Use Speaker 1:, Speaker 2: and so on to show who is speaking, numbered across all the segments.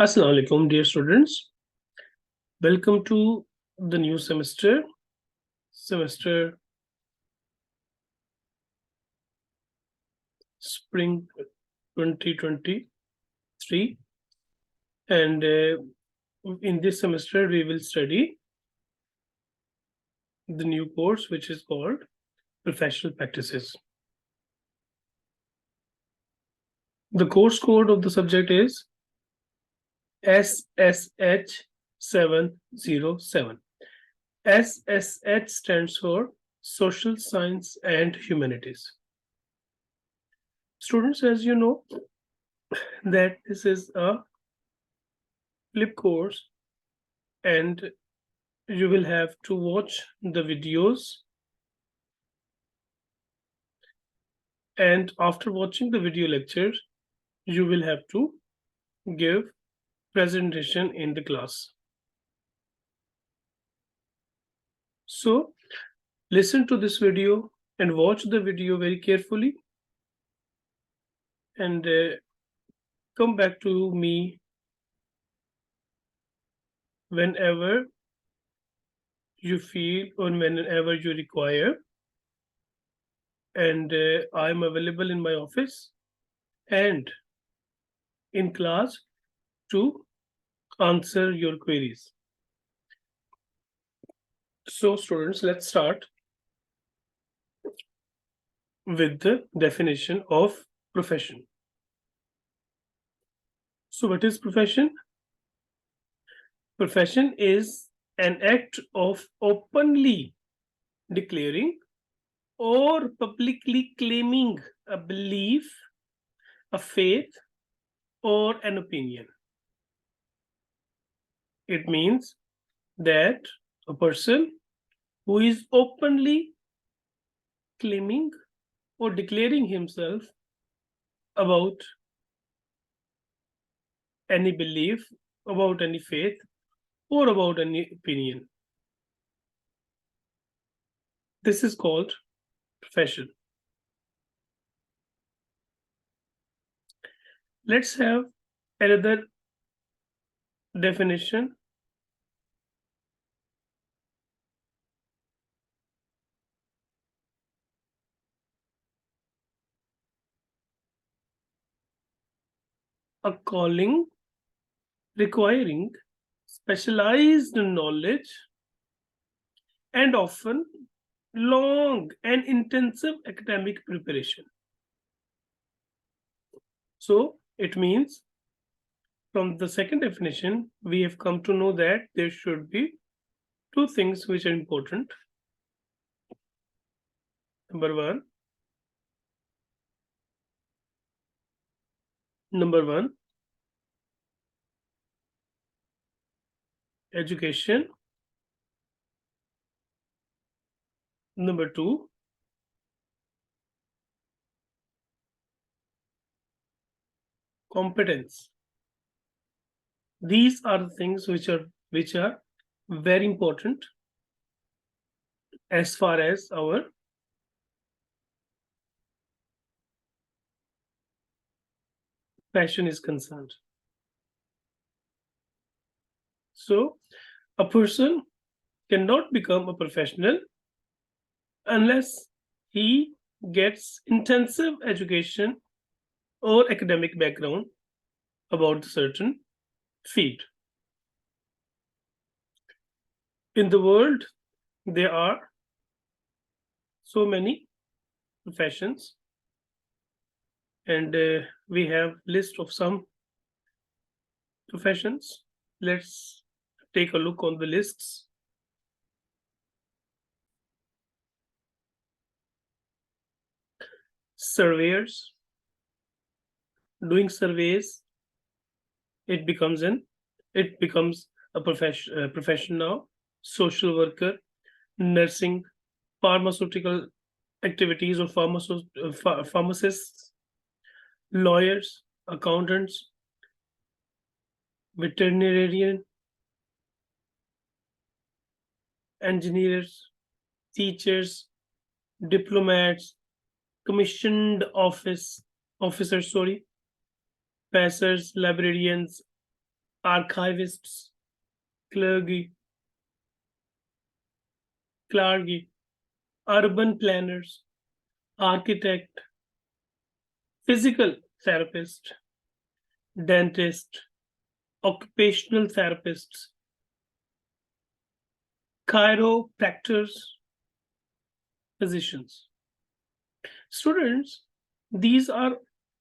Speaker 1: Assalamu alaikum, dear students. Welcome to the new semester spring 2023. And in this semester, we will study the new course, which is called Professional Practices. The course code of the subject is SSH 707. SSH stands for Social Science and Humanities. Students, as you know, that this is a flip course and you will have to watch the videos, and after watching the video lectures you will have to give presentation in the class. So listen to this video and watch the video very carefully, and come back to me whenever you feel or whenever you require, and I'm available in my office and in class to answer your queries. So students, let's start with the definition of profession. So what is profession? Profession is an act of openly declaring or publicly claiming a belief, a faith, or an opinion. It means that a person who is openly claiming or declaring himself about any belief, about any faith, or about any opinion. This is called profession. Let's have another definition. A calling requiring specialized knowledge and often long and intensive academic preparation. So it means from the second definition, we have come to know that there should be two things which are important. Number one, education. Number two, competence. These are the things which are very important as far as our passion is concerned. So a person cannot become a professional unless he gets intensive education or academic background about a certain field. In the world, there are so many professions, and we have list of some professions. Let's take a look on the lists. Surveyors. Doing surveys, it becomes a profession now. Social worker, nursing, pharmaceutical activities or pharmacists, lawyers, accountants, veterinarian, engineers, teachers, diplomats, commissioned officers, passers, librarians, archivists, clergy, urban planners, architect, physical therapist, dentist, occupational therapists, chiropractors, physicians. Students, these are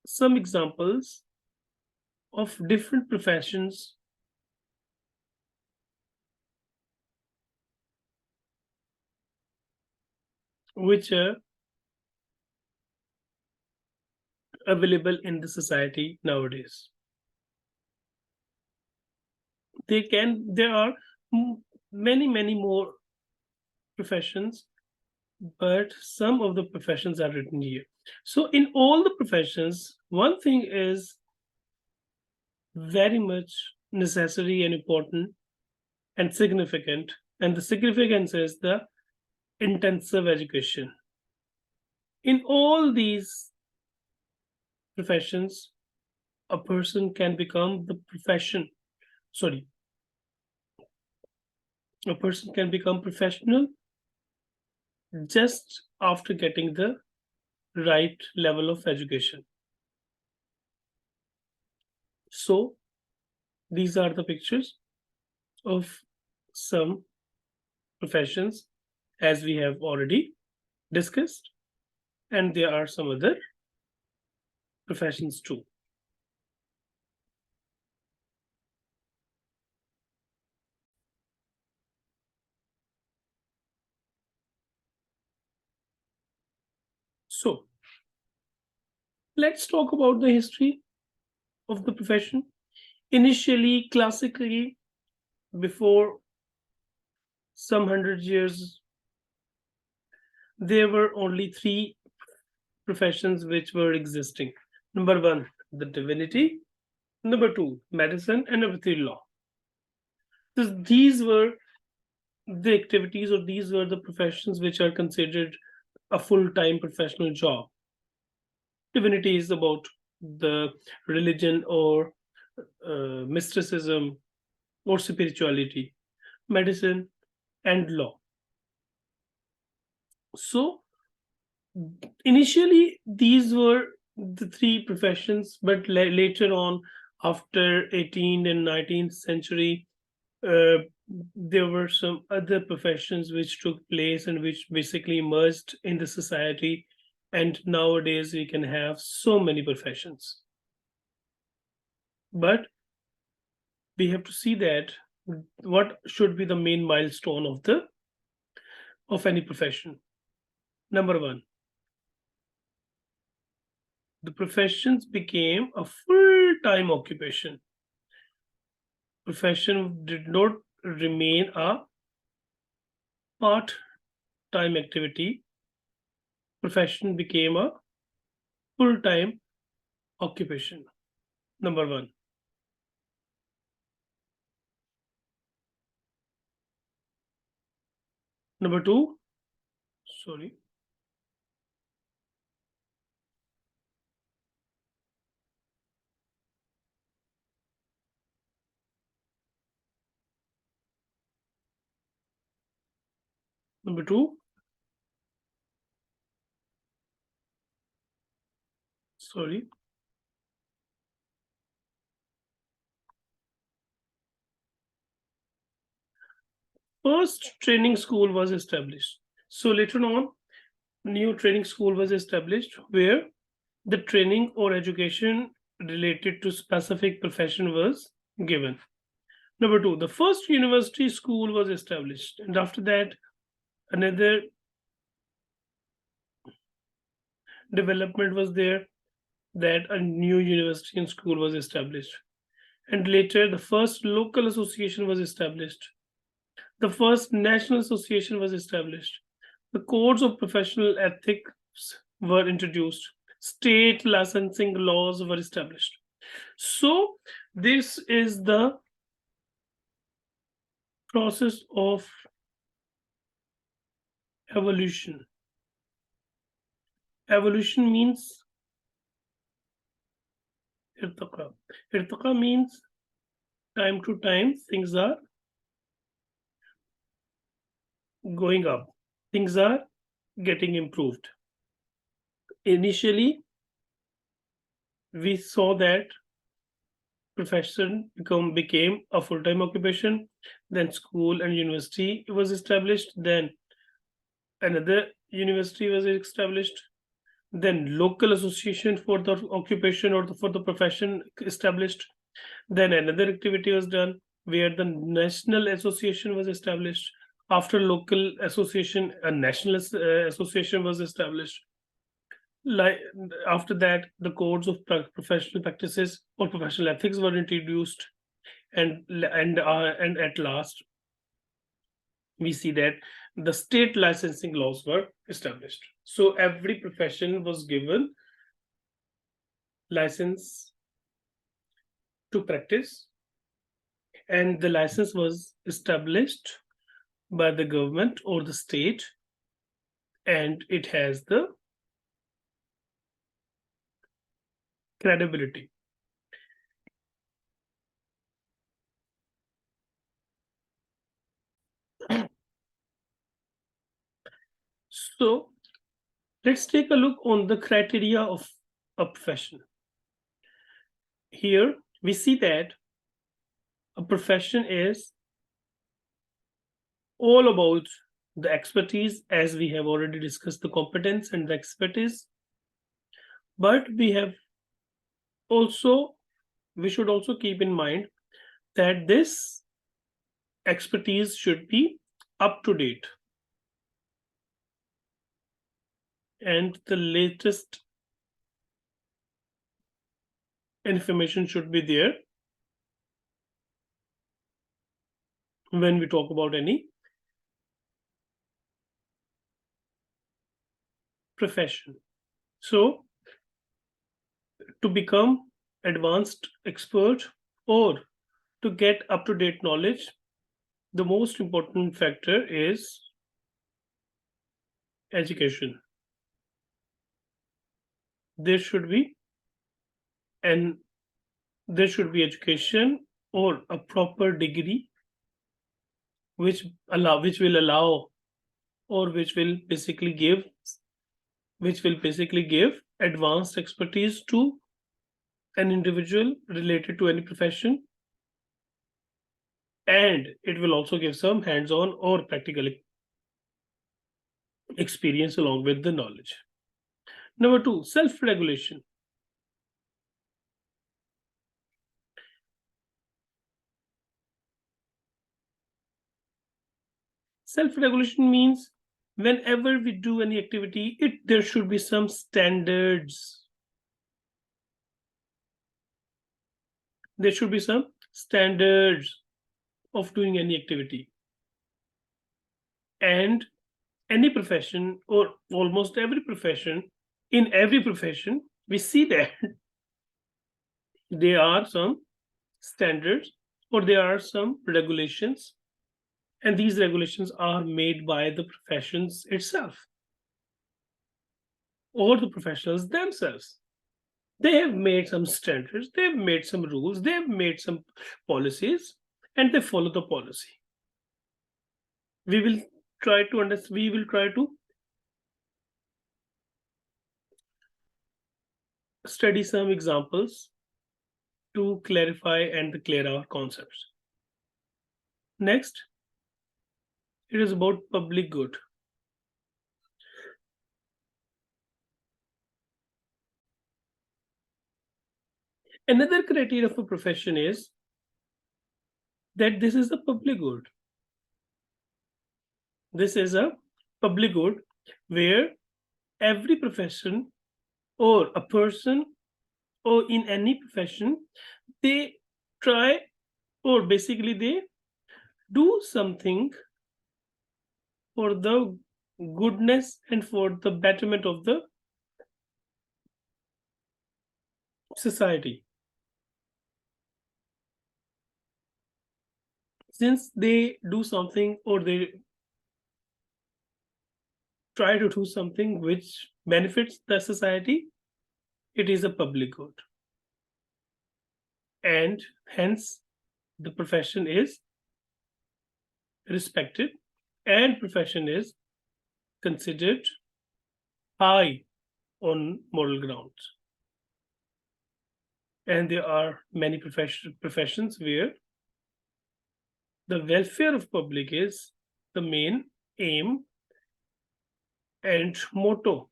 Speaker 1: some examples of different professions which are available in the society nowadays. There are many more professions, but some of the professions are written here. So in all the professions, one thing is very much necessary and important and significant, and the significance is the intensive education. In all these professions, a person can become a person can become professional just after getting the right level of education. So these are the pictures of some professions as we have already discussed, and there are some other professions too. So let's talk about the history of the profession. Initially, classically, before some 100 years, there were only three professions which were existing. Number one, the divinity. Number two, medicine. And number three, law. These were the activities, or these were the professions which are considered a full-time professional job. Divinity is about the religion or mysticism or spirituality, medicine, and law. So initially, these were the three professions, but later on, after 18th and 19th century, uh, there were some other professions which took place and which basically emerged in the society. And nowadays, we can have so many professions. But we have to see that what should be the main milestone of any profession. Number one, the professions became a full-time occupation. Profession did not remain a part-time activity. Profession became a full-time occupation. Number one. Number two, sorry. Number two, sorry. First training school was established. So later on, new training school was established where the training or education related to specific profession was given. Number two, the first university school was established, and after that, another development was there, that a new university and school was established. And later, the first local association was established. The first national association was established. The codes of professional ethics were introduced. State licensing laws were established. So, this is the process of evolution. Evolution means irtaqa. Irtaqa means time to time, things are going up, things are getting improved. Initially, we saw that profession became a full-time occupation. Then school and university was established. Then another university was established. Then local association for the occupation or for the profession established. Then another activity was done where the national association was established. After local association, a national association was established. Like after that, the codes of professional practices or professional ethics were introduced, and at last we see that the state licensing laws were established. So every profession was given license to practice, and the license was established by the government or the state, and it has the credibility. So let's take a look on the criteria of a profession. Here we see that a profession is all about the expertise, as we have already discussed the competence and the expertise. But we should also keep in mind that this expertise should be up to date, and the latest information should be there when we talk about any profession. So to become advanced expert or to get up-to-date knowledge, the most important factor is education. There should be education or a proper degree which will allow or which will basically give advanced expertise to an individual related to any profession, and it will also give some hands-on or practical experience along with the knowledge. Number 2, self-regulation. Self-regulation means whenever we do any activity, there should be some standards. There should be some standards of doing any activity. And any profession, or almost every profession, in every profession, we see that there are some standards or there are some regulations, and these regulations are made by the professions itself or the professionals themselves. They have made some standards, they have made some rules, they have made some policies, and they follow the policy. We will try to study some examples to clarify and clear our concepts. Next, it is about public good. Another criteria of a profession is that this is a public good. This is a public good where every profession or a person or in any profession, they try or basically they do something for the goodness and for the betterment of the society. Since they do something or they try to do something which benefits the society, it is a public good. And hence, the profession is respected and profession is considered high on moral grounds. And there are many professions where the welfare of public is the main aim and motto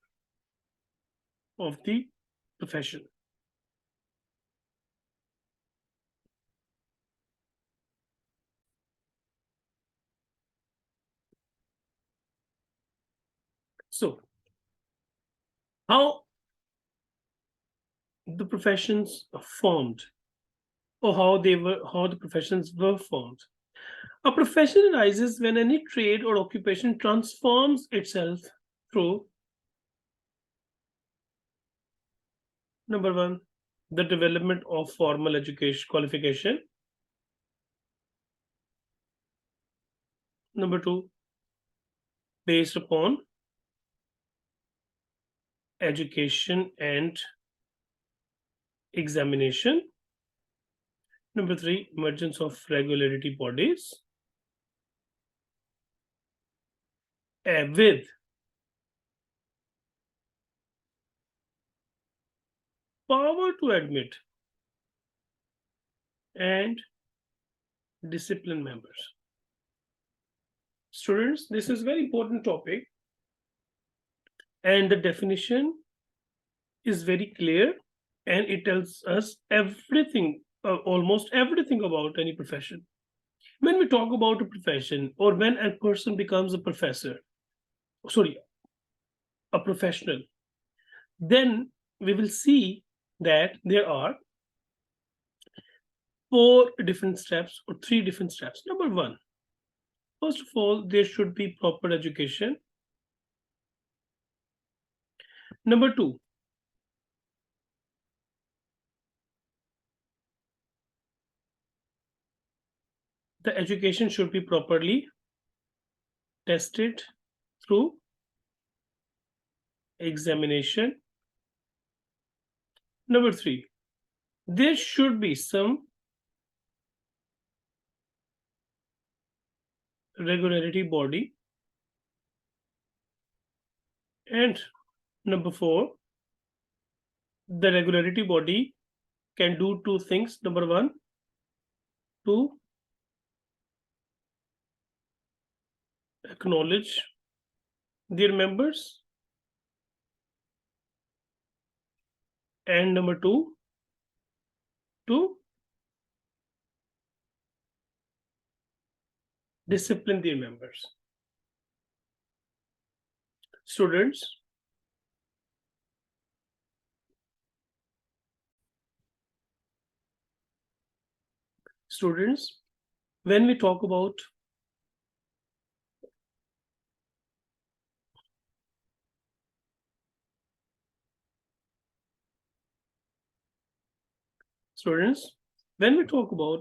Speaker 1: of the profession. So, how the professions are formed, or how the professions were formed. A profession arises when any trade or occupation transforms itself through number one, the development of formal education qualification. Number two, based upon education and examination. Number three, emergence of regulatory bodies with power to admit and discipline members. Students, this is a very important topic, and the definition is very clear, and it tells us everything, almost everything about any profession. When we talk about a profession, or when a person becomes a professional, then we will see that there are 4 different steps or 3 different steps. Number one, first of all, there should be proper education. Number two, the education should be properly tested through examination. Number three, there should be some regulatory body. And number four, the regulatory body can do 2 things. Number one, to acknowledge their members, and number two, to discipline their members. Students, when we talk about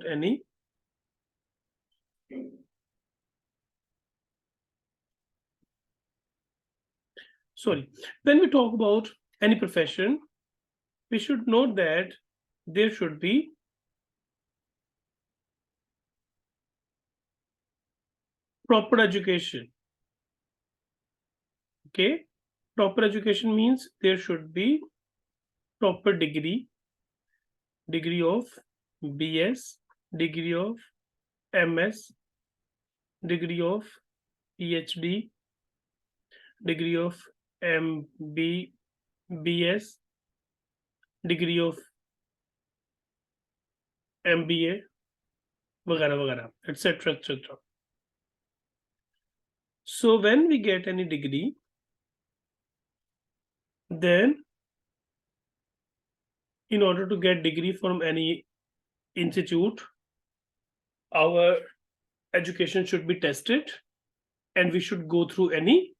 Speaker 1: any when we talk about any profession, we should note that there should be proper education. Okay, proper education means there should be proper degree of BS, degree of MS, degree of PhD, degree of MBBS, degree of MBA, वगैरह वगैरह, etc. etc. So when we get any degree, then in order to get degree from any institute, our education should be tested, and we should go through any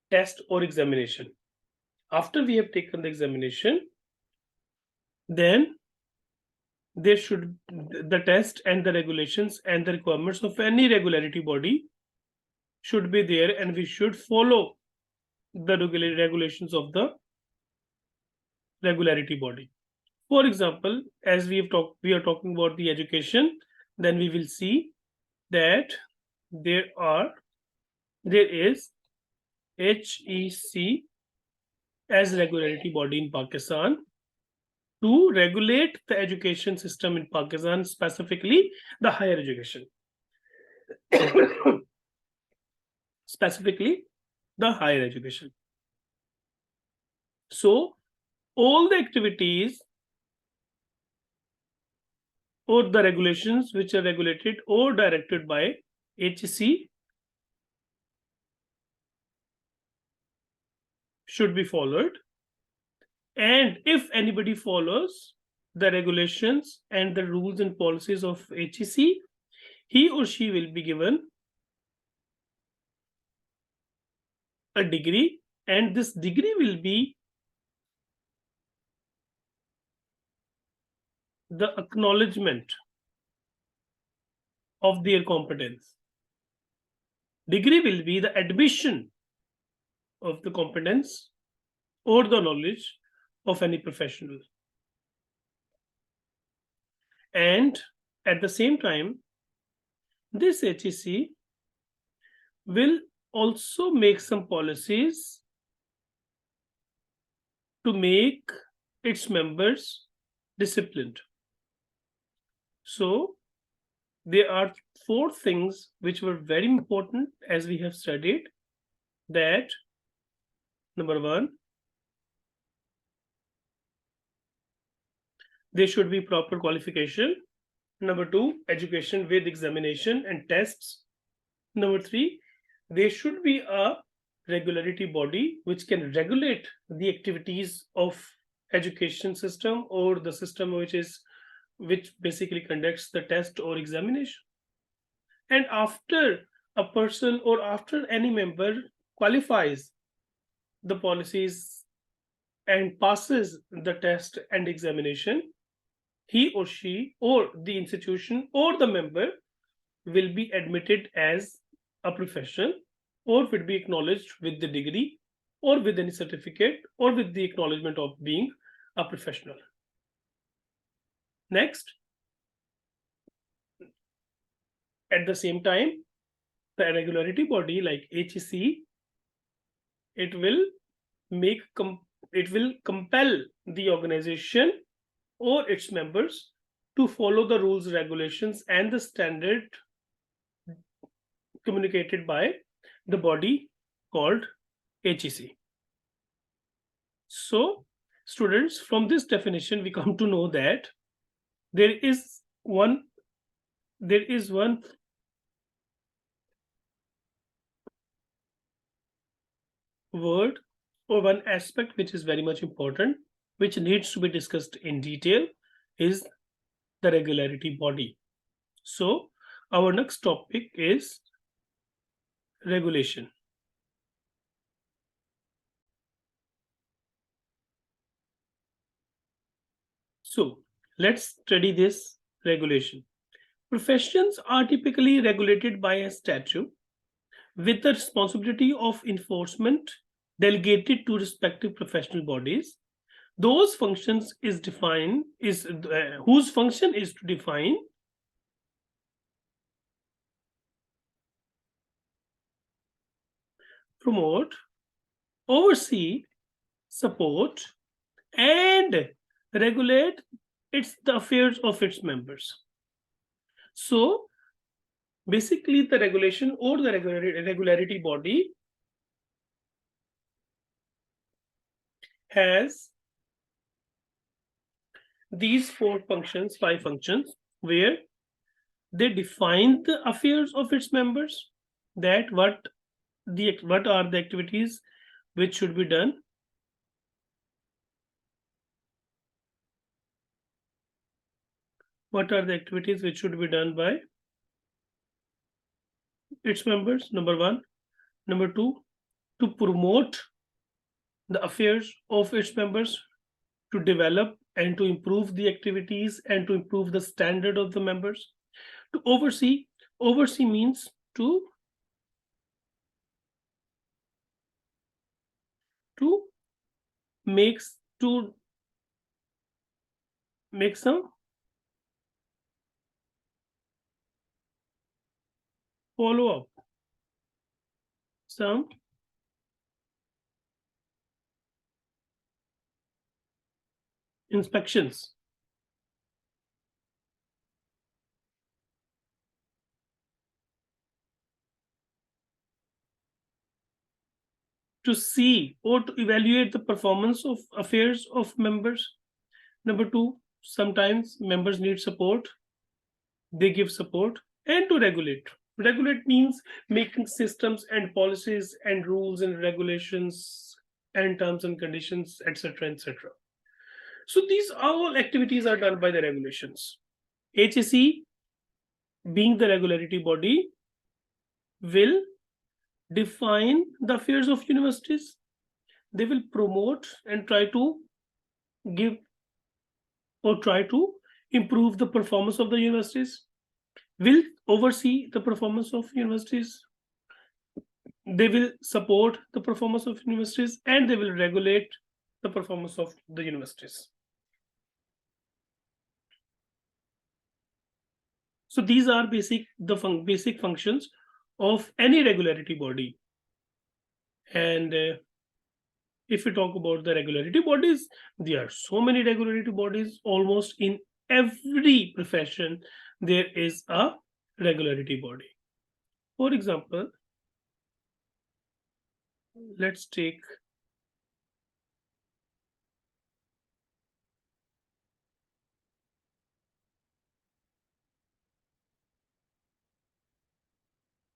Speaker 1: test or examination. After we have taken the examination, then the test and the regulations and the requirements of any regulatory body should be there, and we should follow the regulations of the regularity body. For example, as we are talking about the education, then we will see that there is HEC as regularity body in Pakistan to regulate the education system in Pakistan, specifically the higher education. Specifically the higher education. So all the activities or the regulations which are regulated or directed by HEC should be followed. And if anybody follows the regulations and the rules and policies of HEC, he or she will be given a degree, and this degree will be the acknowledgement of their competence. Degree will be the admission of the competence or the knowledge of any professional. And at the same time, this HEC will also make some policies to make its members disciplined. So there are 4 things which were very important as we have studied. That number 1, there should be proper qualification. Number 2, education with examination and tests. Number 3, there should be a regularity body which can regulate the activities of education system or the system which basically conducts the test or examination. And after a person or after any member qualifies the policies and passes the test and examination, he or she or the institution or the member will be admitted as a professional or will be acknowledged with the degree or with any certificate or with the acknowledgement of being a professional. Next, at the same time, the regularity body like HEC, it will compel the organization or its members to follow the rules, regulations, and the standard communicated by the body called HEC. So, students, from this definition, we come to know that there is one word or one aspect which is very much important, which needs to be discussed in detail, is the regularity body. So our next topic is regulation. So let's study this regulation. Professions are typically regulated by a statute with the responsibility of enforcement delegated to respective professional bodies. Those functions is defined whose function is to define, promote, oversee, support, and regulate the affairs of its members. So basically the regulation or the regularity body has these 5 functions, where they define the affairs of its members, that what are the activities which should be done, what are the activities which should be done by its members, number 1. Number 2, to promote the affairs of its members, to develop and to improve the activities and to improve the standard of the members, to oversee means to make some follow-up, some inspections. To see or to evaluate the performance of affairs of members. Number two, sometimes members need support, they give support. And to regulate. Regulate means making systems and policies and rules and regulations and terms and conditions, etc., etc. So these all activities are done by the regulations. HSE, being the regulatory body, will define the affairs of universities. They will promote and try to give or try to improve the performance of the universities, will oversee the performance of universities, they will support the performance of universities, and they will regulate the performance of the universities. So these are basic functions of any regulatory body. And if we talk about the regulatory bodies, there are so many regulatory bodies. Almost in every profession there is a regulatory body. For example, let's take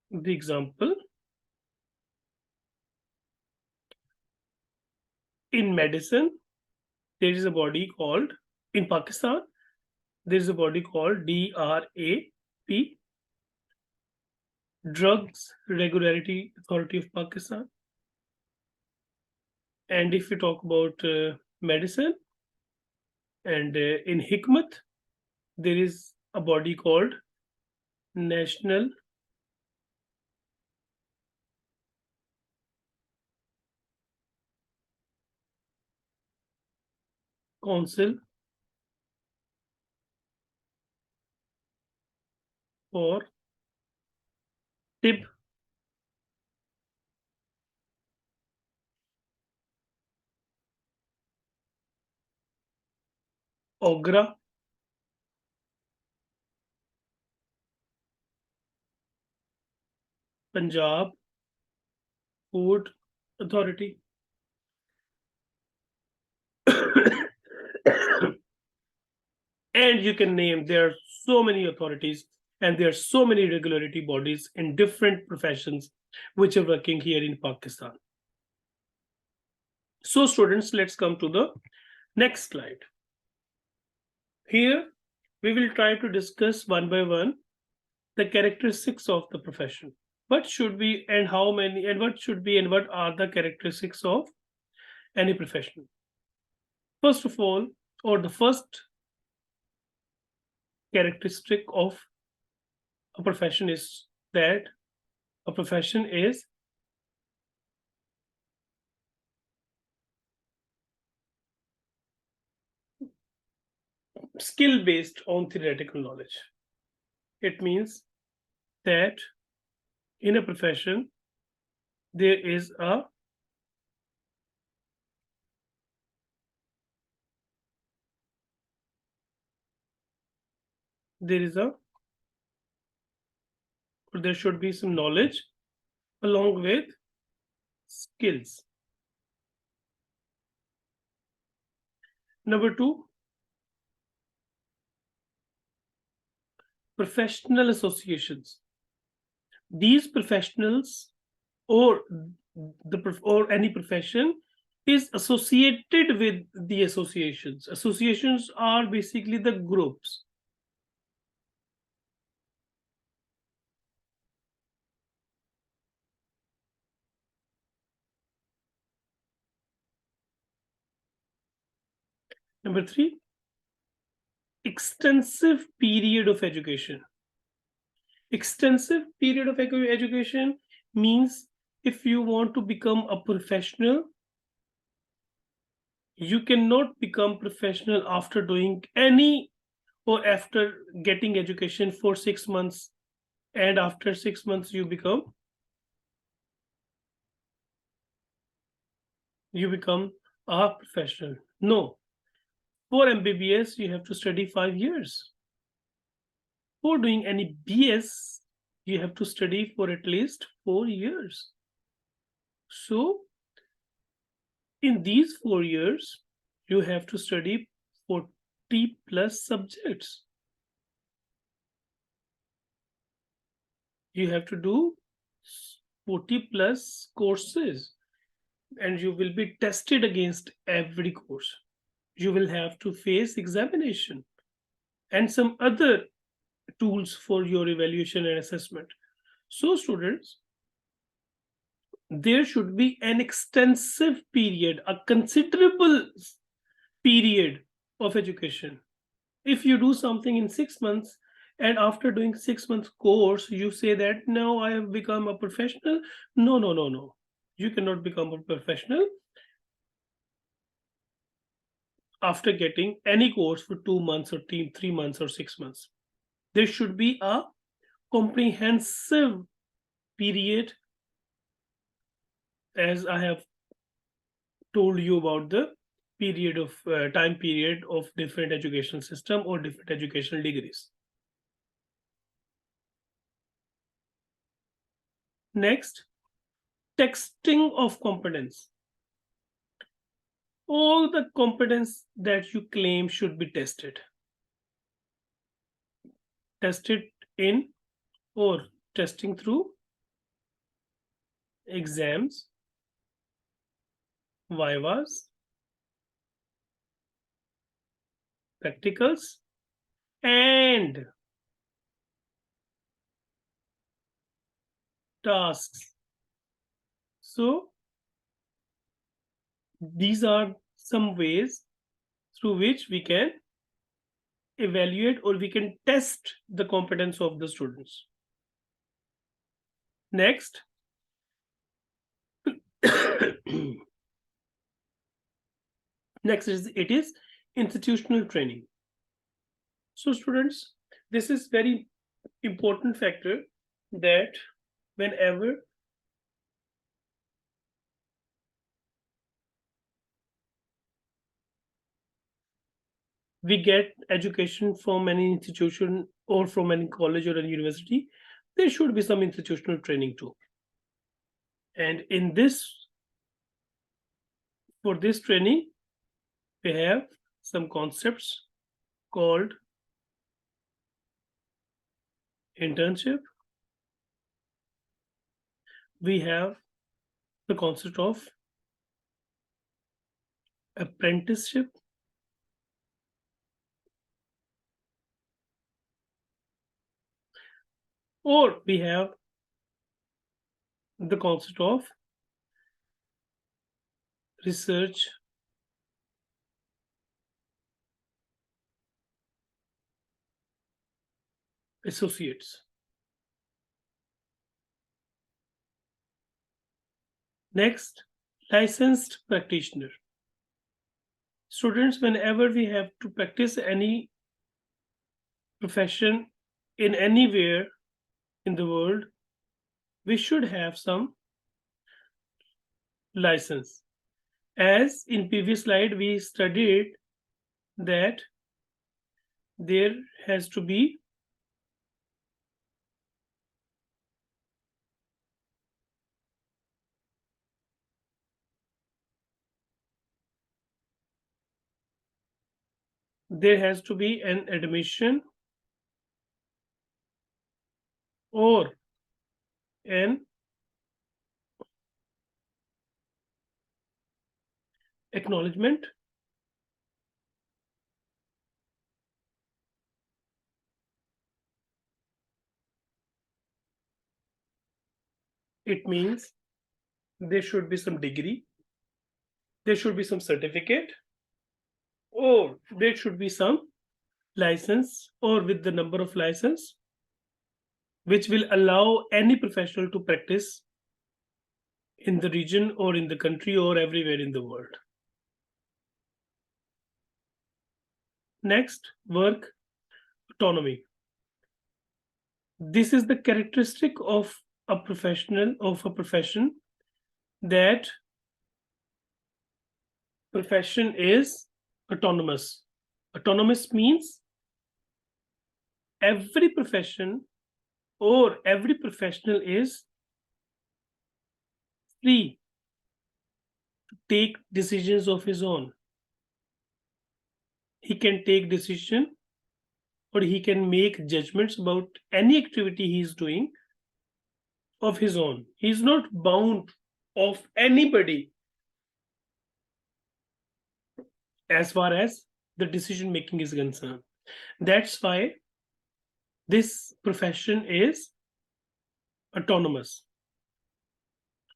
Speaker 1: the example in medicine. There is a body called, in Pakistan, there is a body called DRAP, Drugs Regulatory Authority of Pakistan. And if we talk about medicine, and in Hikmat, there is a body called National Council for Tib. Ogra, Punjab Food Authority. And you can name, there are so many authorities and there are so many regulatory bodies in different professions which are working here in Pakistan. So students, let's come to the next slide. Here we will try to discuss one by one the characteristics of the profession. What should be and how many and what should be and what are the characteristics of any profession. First of all, or the first characteristic of a profession is that a profession is skill based on theoretical knowledge. It means that in a profession there is a there should be some knowledge along with skills. Number two, professional associations. These professionals or any profession is associated with the associations. Associations are basically the groups. Number three, extensive period of education. Extensive period of education means if you want to become a professional, You cannot become professional after doing any or after getting education for 6 months, and after 6 months you become a professional. No, for MBBS you have to study 5 years. For doing any BS you have to study for at least 4 years. So in these 4 years you have to study 40 plus subjects. You have to do 40 plus courses, and you will be tested against every course. You will have to face examination and some other tools for your evaluation and assessment. So students, there should be an extensive period, a considerable period of education. If you do something in 6 months, and after doing 6 months course you say that now I have become a professional, no, no, no, no, you cannot become a professional after getting any course for 2 months or 3 months or 6 months. There should be a comprehensive period, as I have told you about the period of time period of different education system or different educational degrees. Next, testing of competence. All the competence that you claim should be tested. Tested in or testing through exams, vivas, practicals, and tasks. So these are some ways through which we can evaluate or we can test the competence of the students. Next, next is institutional training. So students, this is very important factor, that whenever we get education from any institution or from any college or any university, there should be some institutional training too. And in this, for this training, we have some concepts called internship. We have the concept of apprenticeship. Or we have the concept of research associates. Next, licensed practitioner. Students, whenever we have to practice any profession in anywhere in the world, we should have some license. As in previous slide, we studied that there has to be an admission or an acknowledgement. It means there should be some degree, there should be some certificate, or there should be some license or with the number of license which will allow any professional to practice in the region or in the country or everywhere in the world. Next, work autonomy. This is the characteristic of a professional, of a profession, that profession is autonomous. Autonomous means every profession or every professional is free to take decisions of his own. He can take decision, or he can make judgments about any activity he is doing of his own. He is not bound of anybody as far as the decision making is concerned. That's why this profession is autonomous.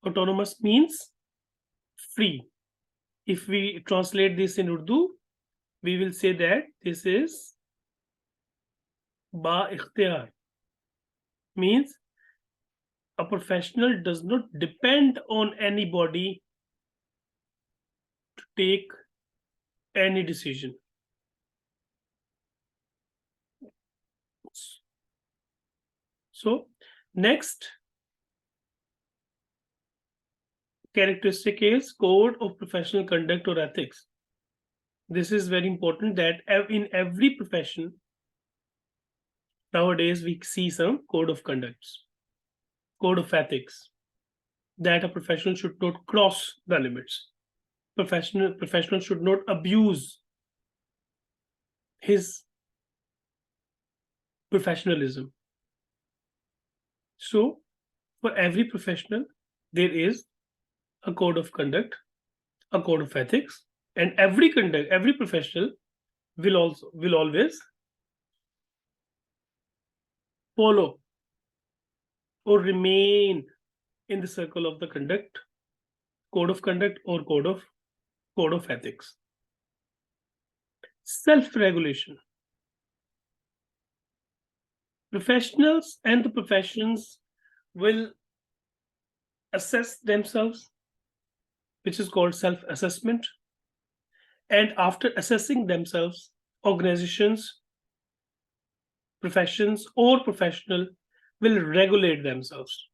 Speaker 1: Autonomous means free. If we translate this in Urdu, we will say that this is ba ikhtiyar, means a professional does not depend on anybody to take any decision. So next characteristic is code of professional conduct or ethics. This is very important, that in every profession nowadays we see some code of conducts, code of ethics, that a professional should not cross the limits. Professional should not abuse his professionalism. So for every professional, there is a code of conduct, a code of ethics, and every professional will always follow or remain in the circle of the code of conduct or code of ethics. Self-regulation. Professionals and the professions will assess themselves, which is called self-assessment. And after assessing themselves, organizations, professions, or professional will regulate themselves.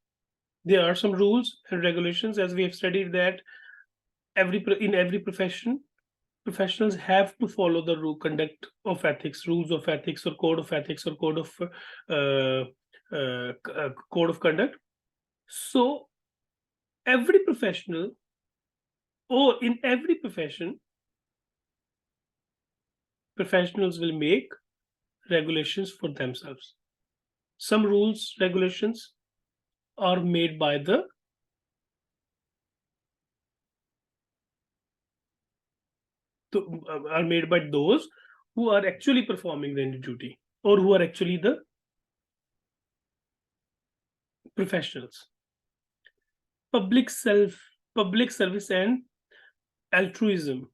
Speaker 1: There are some rules and regulations, as we have studied, that in every profession, professionals have to follow the conduct of ethics, rules of ethics, or code of ethics, or code of conduct. So every professional, or in every profession, professionals will make regulations for themselves. Some rules, regulations are made by those who are actually performing the duty, or who are actually the professionals. Public service and altruism.